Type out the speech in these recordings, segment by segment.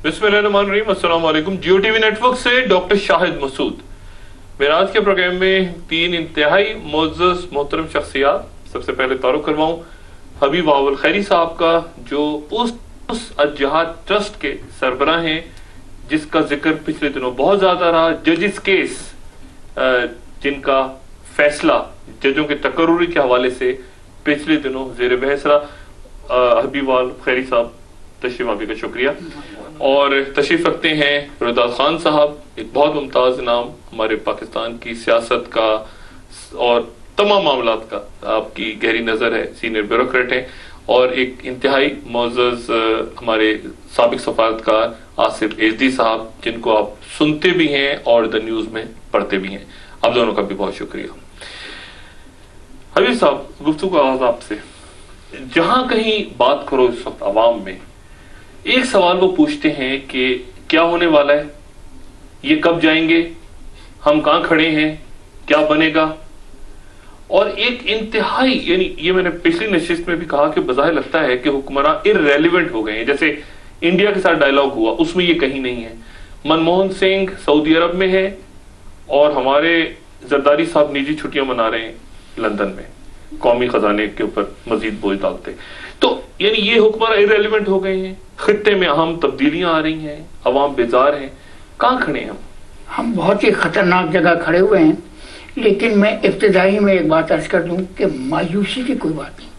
بسم اللہ الرحمن الرحیم، السلام علیکم۔ Geo T V network سے ڈاکٹر شاہد مسعود۔ میرا آج کے پروگرام میں 3 انتہائی معزز محترم شخصیات، سب سے پہلے تعارف کرواؤں حبیب واول خیری صاحب کا، جو اس الجہاد ٹرسٹ کے سربراہ ہیں جس کا ذکر پچھلے دنوں بہت زیادہ رہا، ججز کیس جن کا فیصلہ ججوں کے تقرری کے حوالے سے پچھلے دنوں زیر بحث رہا۔ حبیب واول خیری صاحب تشریف آنے کا شکریہ۔ اور تشریف رکھتے ہیں رداد خان صاحب، ایک بہت ممتاز نام، ہمارے پاکستان کی سیاست کا اور تمام معاملات کا آپ کی گہری نظر ہے، سینئر بیوروکریٹ ہیں، اور ایک انتہائی معزز ہمارے سابق سفارتکار آصف ایزدی صاحب، جن کو آپ سنتے بھی ہیں اور دا نیوز میں پڑھتے بھی ہیں۔ آپ دونوں کا بھی بہت شکریہ۔ حبیب صاحب، گفتگو کا آغاز آپ سے۔ جہاں کہیں بات کرو اس وقت عوام میں، ایک سوال وہ پوچھتے ہیں کہ کیا ہونے والا ہے، یہ کب جائیں گے، ہم کہاں کھڑے ہیں، کیا بنے گا؟ اور ایک انتہائی، یعنی یہ میں نے پچھلی نشست میں بھی کہا کہ بظاہر لگتا ہے کہ حکمراں irrelevant ہو گئے ہیں۔ جیسے انڈیا کے ساتھ ڈائلاگ ہوا، اس میں یہ کہیں نہیں ہے۔ منموہن سنگھ سعودی عرب میں ہے اور ہمارے زرداری صاحب نجی چھٹیاں منا رہے ہیں لندن میں، قومی خزانے کے اوپر مزید بوجھ ڈالتے۔ تو یعنی یہ حکمراں irrelevant ہو گئے ہیں، خطے میں اہم تبدیلیاں آ رہی ہیں، عوام بیزار ہیں، کہاں کھڑے ہیں ہم بہت ہی خطرناک جگہ کھڑے ہوئے ہیں۔ لیکن میں ابتدائی میں ایک بات عرض کر دوں کہ مایوسی کی کوئی بات نہیں،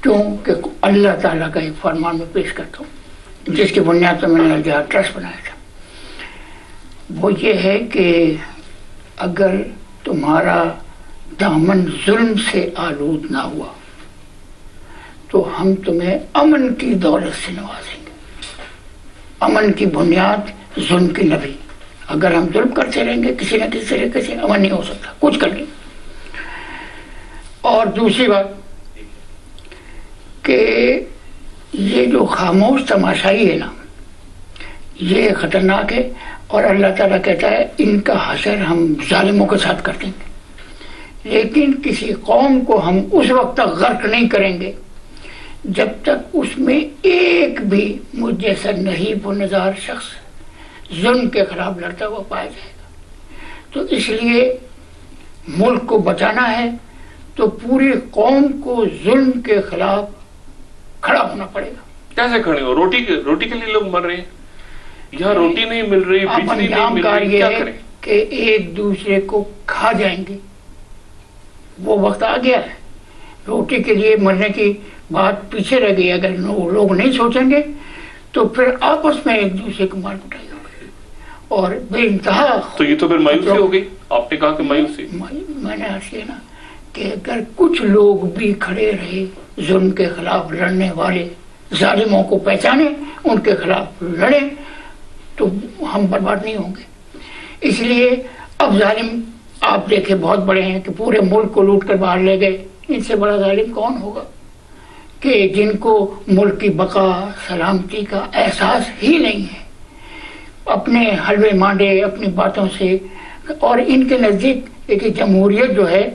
کیونکہ اللہ تعالیٰ کا ایک فرمان میں پیش کرتا ہوں جس کی بنیاد پر میں نے الجہاد ٹرسٹ بنایا تھا۔ وہ یہ ہے کہ اگر تمہارا دامن ظلم سے آلود نہ ہوا تو ہم تمہیں امن کی دولت سے نوازیں گے۔ امن کی بنیاد ظلم کی نبی۔ اگر ہم ظلم کرتے رہیں گے کسی نہ کسی طریقے سے امن نہیں ہو سکتا، کچھ کر لیں۔ اور دوسری بات کہ یہ جو خاموش تماشائی ہے نا، یہ خطرناک ہے، اور اللہ تعالیٰ کہتا ہے ان کا حشر ہم ظالموں کے ساتھ کر دیں گے۔ لیکن کسی قوم کو ہم اس وقت تک غرق نہیں کریں گے جب تک اس میں ایک بھی مجھ جیسا نہیں و نظار شخص ظلم کے خلاف لڑتا ہوا پایا جائے گا۔ تو اس لیے ملک کو بچانا ہے تو پوری قوم کو ظلم کے خلاف کھڑا ہونا پڑے گا۔ کیسے کھڑے ہو؟ روٹی کے لیے لوگ مر رہے ہیں، یہاں روٹی نہیں مل رہی، بجلی نہیں مل رہی، کیا کریں؟ کہ ایک دوسرے کو کھا جائیں گے، وہ وقت آ گیا ہے۔ روٹی کے لیے مرنے کی بات پیچھے رہ گئی۔ اگر لوگ نہیں سوچیں گے تو پھر آپس میں ایک دوسرے کو مار پٹائی ہوگی اور بے انتہا۔ تو یہ تو پھر مایوسی ہو گئی۔ آپ نے کہا کہ مایوسی، میں نے عرض کیا نا کہ اگر کچھ لوگ بھی کھڑے رہے ظلم کے خلاف لڑنے والے، ظالموں کو پہچانے، ان کے خلاف لڑیں، تو ہم برباد نہیں ہوں گے۔ اس لیے اب ظالم آپ دیکھیں بہت بڑے ہیں کہ پورے ملک کو لوٹ کر باہر لے گئے۔ ان سے بڑا ظالم کون ہوگا کہ جن کو ملک کی بقا سلامتی کا احساس ہی نہیں ہے، اپنے حلوے مانڈے اپنی باتوں سے۔ اور ان کے نزدیک ایک جمہوریت جو ہے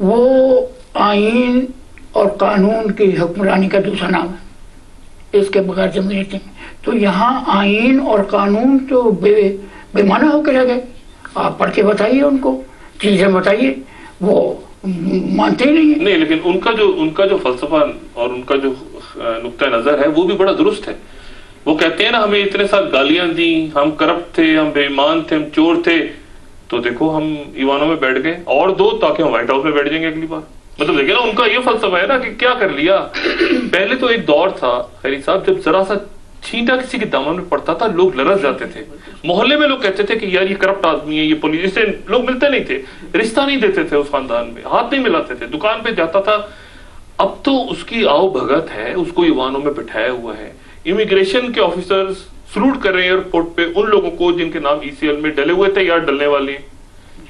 وہ آئین اور قانون کی حکمرانی کا دوسرا نام ہے، اس کے بغیر جمہوریت نہیں۔ تو یہاں آئین اور قانون تو بے معنی ہو کے رہ گئے۔ آپ پڑھ کے بتائیے ان کو، چیزیں بتائیے، وہ مانتے ہی نہیں ہیں۔ نہیں، لیکن ان کا جو فلسفہ اور ان کا جو نقطہ نظر ہے وہ بھی بڑا درست ہے۔ وہ کہتے ہیں نا ہمیں اتنے سال گالیاں دیں، ہم کرپٹ تھے، ہم بے ایمان تھے، ہم چور تھے، تو دیکھو ہم ایوانوں میں بیٹھ گئے اور دو تاکہ ہم وائٹ ہاؤس میں بیٹھ جائیں گے اگلی بار۔ مطلب دیکھیں نا ان کا یہ فلسفہ ہے نا کہ کیا کر لیا۔ پہلے تو ایک دور تھا خیری صاحب جب ذرا سا چھینٹا کسی کے دامن میں پڑتا تھا لوگ لرز جاتے تھے، محلے میں لوگ کہتے تھے کہ یار یہ کرپٹ آدمی ہے، یہ پولیس سے لوگ ملتے نہیں تھے، رشتہ نہیں دیتے تھے، اس خاندان میں ہاتھ نہیں ملاتے تھے، دکان پہ جاتا تھا۔ اب تو اس کی آؤ بھگت ہے، اس کو ایوانوں میں بٹھایا ہوا ہے۔ امیگریشن کے آفیسرز سلوٹ کر رہے ہیں ایئرپورٹ پہ ان لوگوں کو جن کے نام ECL میں ڈلے ہوئے تھے یا ڈلنے والے ہیں۔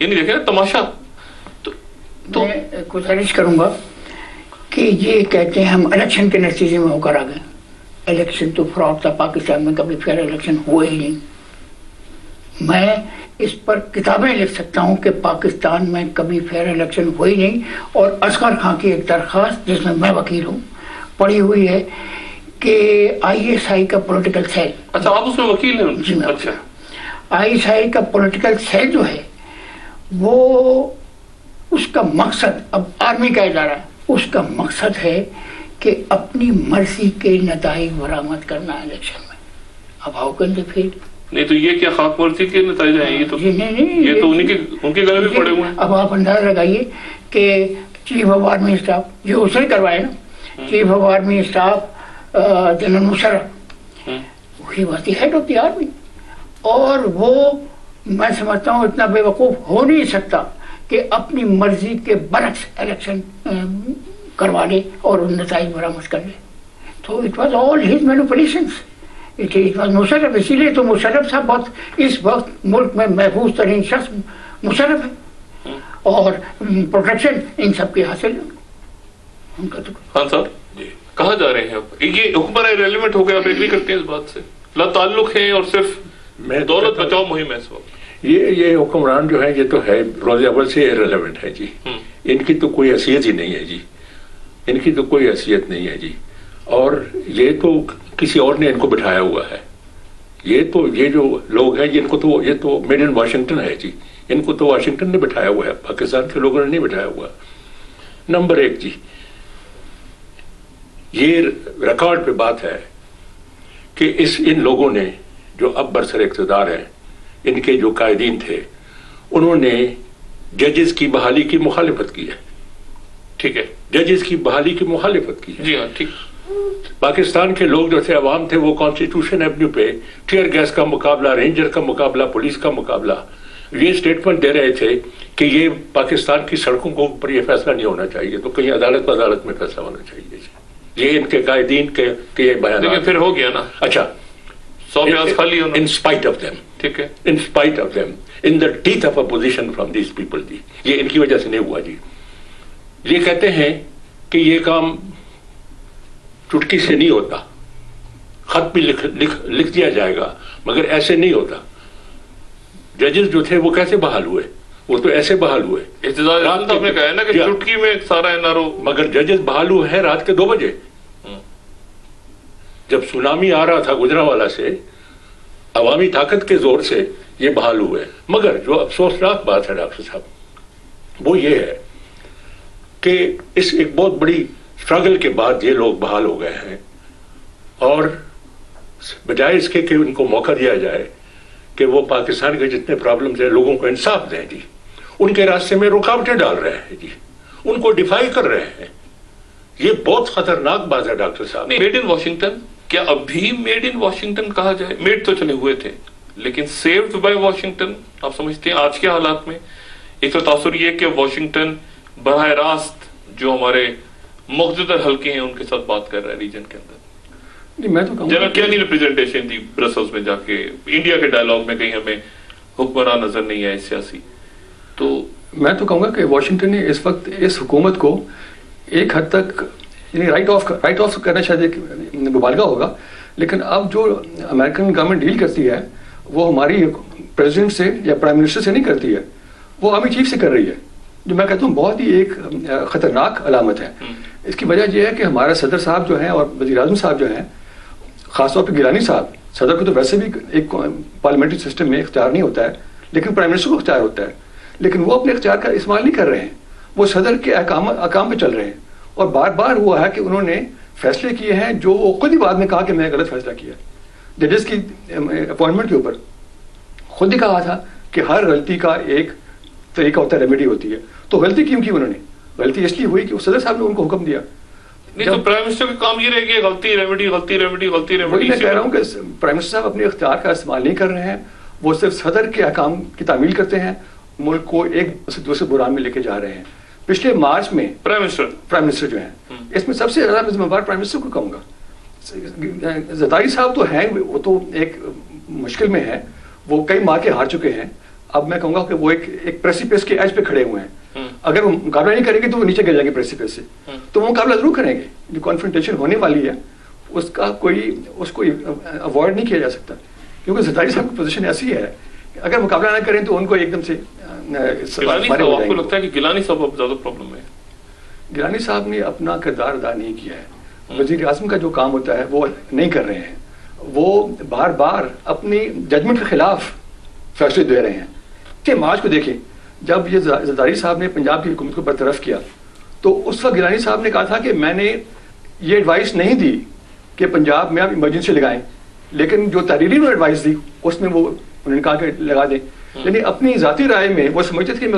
یعنی دیکھیں نا تماشا۔ تو میں گزارش کروں گا کہ یہ کہتے ہیں ہم الیکشن کے نتیجے میں ہو کر آ گئے۔ الیکشن تو فراڈ تھا، پاکستان میں کبھی فیئر الیکشن ہوئے ہی نہیں۔ میں اس پر کتابیں لکھ سکتا ہوں کہ پاکستان میں کبھی فیئر الیکشن ہوئی نہیں، اور اصغر خان کی ایک درخواست جس میں میں وکیل ہوں پڑھی ہوئی ہے کہ ISI کا پولیٹیکل سیل. اچھا آپ اس میں وکیل ہیں؟ جی میں. اچھا. ISI کا پولیٹیکل سیل جو ہے وہ اس کا مقصد، اب آرمی کا ادارہ، اس کا مقصد ہے کہ اپنی مرضی کے نتائج برآمد کرنا الیکشن میں. اب ہاؤ کین دے فیل؟ نہیں تو یہ کیا خاک مرضی کے نتائج ہیں؟ یہ تو یہ تو ان کے گلے میں پڑے ہوئے ہیں. اب آپ اندازہ لگائیے کہ چیف آف آرمی اسٹاف جو اس نے کروایا نا، chief of army staff general Musharraf, وہی was the head of the army. اور وہ میں سمجھتا ہوں اتنا بے وقوف ہو نہیں سکتا کہ اپنی مرضی کے برعکس الیکشن کروا لے اور نتائج برآمد کر لے. تو it was all his manipulations. It was Musharraf. اسی لیے تو مشرف صاحب بہت اس وقت ملک میں محفوظ ترین شخص مشرف ہے، اور پروٹیکشن ان سب کی حاصل ان کا. تو خان صاحب کہاں جا رہے ہیں اب؟ یہ حکمراں ریلیونٹ ہو گیا، آپ ایگری کرتے ہیں اس بات سے؟ لا تعلق ہے اور صرف دولت بچاؤ مہم ہے اس وقت. یہ حکمران جو ہے یہ تو ہے روز اول سے ریلیونٹ ہے جی. ان کی تو کوئی حیثیت ہی نہیں ہے جی. ان کی تو کوئی حیثیت نہیں ہے جی. اور یہ تو کسی اور نے ان کو بٹھایا ہوا ہے. یہ جو لوگ ہیں یہ تو میڈ ان واشنگٹن ہے جی. ان کو تو واشنگٹن نے بٹھایا ہوا ہے، پاکستان کے لوگوں نے نہیں بٹھایا ہوا. نمبر 1 جی، یہ ریکارڈ پہ بات ہے کہ ان لوگوں نے جو اب برسر اقتدار ہیں، ان کے جو قائدین تھے، انہوں نے ججز کی بحالی کی مخالفت کی ہے. ٹھیک ہے، ججز کی بحالی کی مخالفت کی ہے. جی ہاں ٹھیک. پاکستان کے لوگ جو تھے، عوام تھے، وہ کانسٹیٹیوشن ایونیو پہ ٹیئر گیس کا مقابلہ، رینجر کا مقابلہ، پولیس کا مقابلہ، یہ اسٹیٹمنٹ دے رہے تھے کہ یہ پاکستان کی سڑکوں کو اوپر یہ فیصلہ نہیں ہونا چاہیے، تو کہیں عدالت میں فیصلہ ہونا چاہیے. یہ ان کے قائدین کے یہ بیانات. لیکن پھر ہو گیا نا. اچھا، in spite of them, ٹھیک ہے، in spite of them, in the teeth of opposition from these people جی. یہ ان کی وجہ سے نہیں ہوا جی. یہ کہتے ہیں کہ یہ کام چٹکی سے نہیں ہوتا، خط بھی لکھ دیا جائے گا، مگر ایسے نہیں ہوتا. ججز جو تھے وہ کیسے بحال ہوئے؟ وہ تو ایسے بحال ہوئے. احتجاج آپ نے کہا ہے نا کہ چٹکی میں سارا NRO. مگر ججز بحال ہوئے ہیں رات کے 2 بجے، جب سونامی آ رہا تھا گجرانوالہ سے، عوامی طاقت کے زور سے یہ بحال ہوئے. مگر جو افسوسناک بات ہے ڈاکٹر صاحب، وہ یہ ہے کہ اس ایک بہت بڑی اسٹرگل کے بعد یہ لوگ بحال ہو گئے ہیں، اور بجائے اس کے کہ ان کو موقع دیا جائے کہ وہ پاکستان کے جتنے پرابلمز ہیں لوگوں کو انصاف دیں جی، ان کے راستے میں رکاوٹیں ڈال رہے ہیں جی، ان کو ڈیفائی کر رہے ہیں. یہ بہت خطرناک بات ہے ڈاکٹر صاحب. میڈ ان واشنگٹن، کیا ابھی میڈ ان واشنگٹن کہا جائے؟ میڈ تو چلے ہوئے تھے لیکن سیوڈ بائی واشنگٹن آپ سمجھتے ہیں آج کے حالات میں؟ ایک تو تاثر یہ کہ واشنگٹن براہ راست جو ہمارے مقتدر حلقے ہیں ان کے ساتھ بات کر رہا ہے ریجن کے اندر. میں تو جناب کیا نہیں ریپرزنٹیشن دی برسلز میں جا کے؟ انڈیا کے ڈائلاگ میں کہیں ہمیں حکمراں نظر نہیں آئے سیاسی. تو میں تو کہوں گا کہ واشنگٹن نے اس وقت اس حکومت کو ایک حد تک یعنی رائٹ آف کرنا شاید ایک مبالغہ ہوگا، لیکن اب جو امریکن گورنمنٹ ڈیل کرتی ہے وہ ہماری پریزیڈنٹ سے یا پرائم منسٹر سے نہیں کرتی ہے، وہ آرمی چیف سے کر رہی ہے، جو میں کہتا ہوں بہت ہی ایک خطرناک علامت ہے. اس کی وجہ یہ ہے کہ ہمارا صدر صاحب جو ہیں اور وزیر اعظم صاحب جو ہیں، خاص طور پہ گیلانی صاحب، صدر کو تو ویسے بھی ایک پارلیمنٹری سسٹم میں اختیار نہیں ہوتا ہے، لیکن پرائم منسٹر کو اختیار ہوتا ہے، لیکن وہ اپنے اختیار کا استعمال نہیں کر رہے ہیں، وہ صدر کے احکام پہ چل رہے ہیں. اور بار بار ہوا ہے کہ انہوں نے فیصلے کیے ہیں جو وہ خود ہی بعد میں کہا کہ میں غلط فیصلہ کیا. ججز کی اپوائنٹمنٹ کے اوپر خود ہی کہا تھا کہ ہر غلطی کا ایک طریقہ ہوتا ہے، ریمیڈی ہوتی ہے. تو غلطی کیوں کی انہوں نے؟ غلطی اس لیے ہوئی کہ صدر صاحب نے ان کو حکم دیا. نہیں تو پرائم منسٹر کا کام یہ رہے گا غلطی ریمیڈی غلطی ریمیڈی غلطی ریمیڈی. میں کہہ رہا ہوں کہ پرائم منسٹر صاحب اپنے اختیار کا استعمال نہیں کر رہے ہیں، وہ صرف صدر کے احکام کی تعمیل کرتے ہیں، ملک کو ایک دوسرے بحران میں لے کے جا رہے ہیں. پچھلے مارچ میں پرائم منسٹر جو ہیں، اس میں سب سے زیادہ ذمہ دار پرائم منسٹر کو کہوں گا. زرداری صاحب تو ہیں، وہ تو ایک مشکل میں ہیں، وہ کئی ماہ کے ہار چکے ہیں. اب میں کہوں گا کہ وہ ایک پریسیپیس کے ایج پہ کھڑے ہوئے ہیں. اگر وہ مقابلہ نہیں کریں گے تو وہ نیچے گر جائیں گے پریسیپیس سے، تو وہ مقابلہ ضرور کریں گے. جو کانفرنٹیشن ہونے والی ہے اس کو اوائڈ نہیں کیا جا سکتا، کیونکہ زرداری صاحب کی پوزیشن ایسی ہے کہ اگر مقابلہ نہ کریں تو ان کو ایک دم سے. آپ کو لگتا ہے کہ گیلانی صاحب اب زیادہ پرابلم ہے؟ گیلانی صاحب نے اپنا کردار ادا نہیں کیا ہے. وزیر اعظم کا جو کام ہوتا ہے وہ نہیں کر رہے ہیں. وہ بار بار اپنی ججمنٹ کے خلاف فیصلے دے رہے ہیں. کہ مارچ کو دیکھیں، جب یہ زرداری صاحب نے پنجاب کی حکومت کو برطرف کیا تو اس وقت گیلانی صاحب نے کہا تھا کہ میں نے یہ ایڈوائس نہیں دی کہ پنجاب میں آپ ایمرجنسی لگائیں، لیکن جو تحریری ایڈوائس دی اس میں وہ انہوں نے کہا کہ لگا دیں. یعنی اپنی ذاتی رائے میں وہ سمجھتے تھے کہ